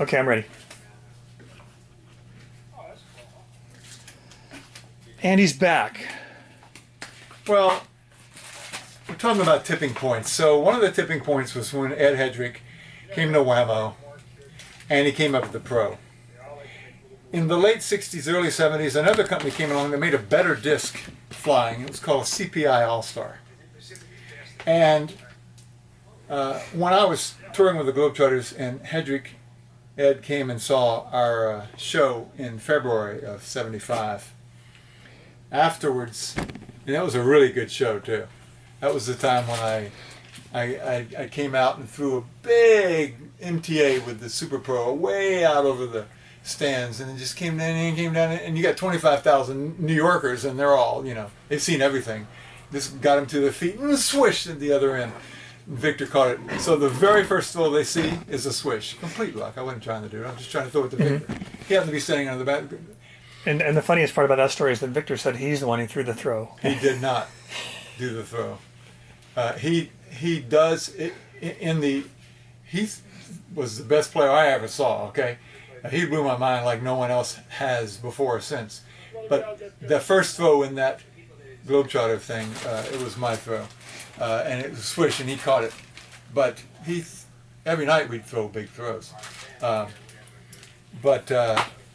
Okay, I'm ready. And he's back. Well, we're talking about tipping points. So one of the tipping points was when Ed Hedrick came to Whammo, and he came up with the Pro. In the late 60s, early 70s, another company came along that made a better disc flying. It was called a CPI All-Star. And when I was touring with the Globetrotters, and Ed came and saw our show in February of '75. Afterwards, and that was a really good show too. That was the time when I came out and threw a big MTA with the Super Pro way out over the stands, and it just came down and you got 25,000 New Yorkers, and they're all, they've seen everything. This got them to their feet and swish at the other end. Victor caught it. So the very first throw they see is a swish. Complete luck. I wasn't trying to do it. I was just trying to throw it to Victor. He happened to be standing under the bat. And the funniest part about that story is that Victor said he's the one who threw the throw. He did not do the throw. He does it he was the best player I ever saw. Okay, he blew my mind like no one else has before or since. But the first throw in that Globetrotter thing, it was my throw, and it was a swish, and he caught it. But every night we'd throw big throws.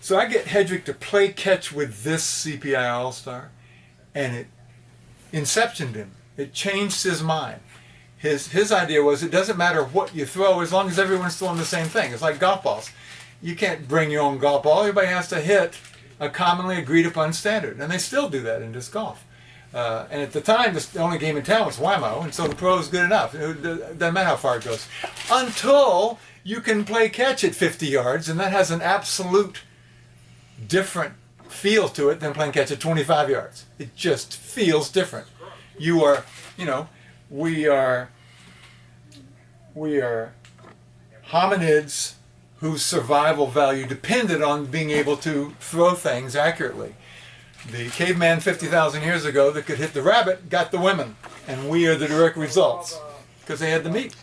So I get Hedrick to play catch with this CPI All-Star, and it inceptioned him. It changed his mind. His idea was it doesn't matter what you throw as long as everyone's throwing the same thing. It's like golf balls. You can't bring your own golf ball. Everybody has to hit a commonly agreed upon standard, and they still do that in disc golf. And at the time, the only game in town was Whammo, and so the Pro is good enough. It doesn't matter how far it goes. Until you can play catch at 50 yards, and that has an absolute different feel to it than playing catch at 25 yards. It just feels different. You are, we are hominids whose survival value depended on being able to throw things accurately. The caveman 50,000 years ago that could hit the rabbit got the women, and we are the direct results because they had the meat.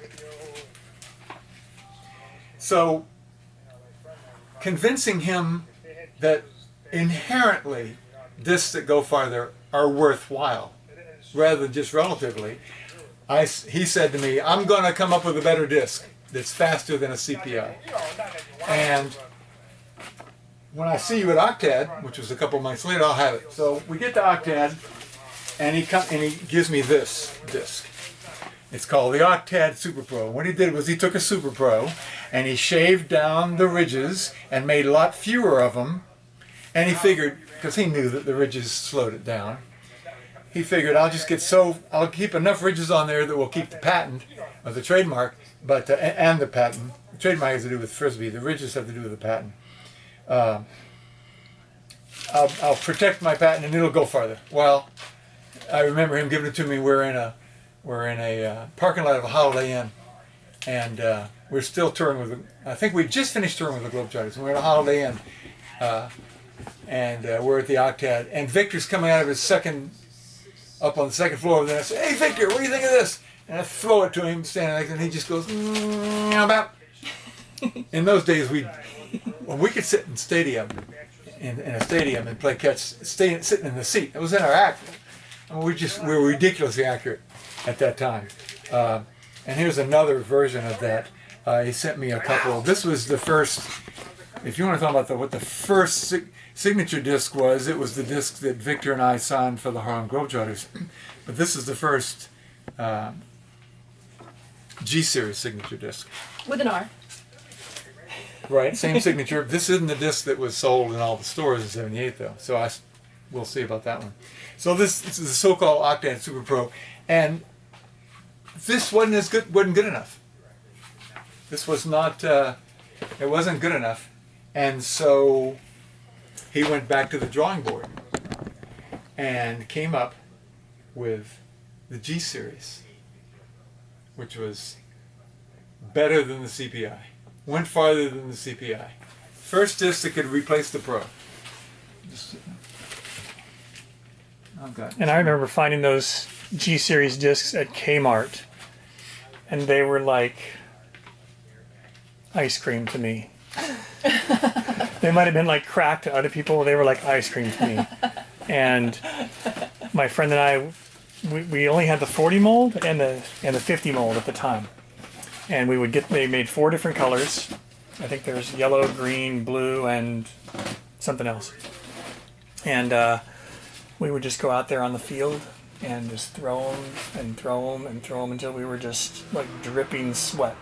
So convincing him that inherently discs that go farther are worthwhile rather than just relatively, he said to me, I'm going to come up with a better disc that's faster than a CPI. And when I see you at Octad, which was a couple months later, I'll have it. So we get to Octad, and he gives me this disc. It's called the Octad Super Pro. What he did was he took a Super Pro and he shaved down the ridges and made a lot fewer of them. And he figured, because he knew that the ridges slowed it down, he figured I'll keep enough ridges on there that will keep the patent or the trademark, but and the patent. The trademark has to do with Frisbee. The ridges have to do with the patent. I'll protect my patent and it'll go farther. Well, I remember him giving it to me. We're in a parking lot of a Holiday Inn, and we're still touring with. I think we just finished touring with the Globetrotters, and we're in a Holiday Inn, and we're at the Octad, and Victor's coming out of his up on the second floor, and then I say, "Hey, Victor, what do you think of this?" And I throw it to him, standing like that, and he just goes, about. In those days, we could sit in a stadium and play catch, sitting in the seat. It was in our act. I mean, we were ridiculously accurate at that time. And here's another version of that. He sent me a couple. This was the first. If you want to talk about what the first signature disc was, it was the disc that Victor and I signed for the Harlem Globetrotters. But this is the first G-Series signature disc. With an R. Right, same signature. This isn't the disc that was sold in all the stores in '78, though. So we'll see about that one. So this is the so-called Octad Super Pro, and this wasn't good enough. This was not. It wasn't good enough, and so he went back to the drawing board and came up with the G Series, which was better than the CPI. Went farther than the CPI. First disc that could replace the Pro. And I remember finding those G-Series discs at Kmart, and they were like ice cream to me. They might have been like crack to other people. They were like ice cream to me. And my friend and I, we only had the 40 mold and the 50 mold at the time. And we would get, they made 4 different colors. I think there's yellow, green, blue, and something else. And we would just go out there on the field and just throw them and throw them and throw them until we were just like dripping sweat.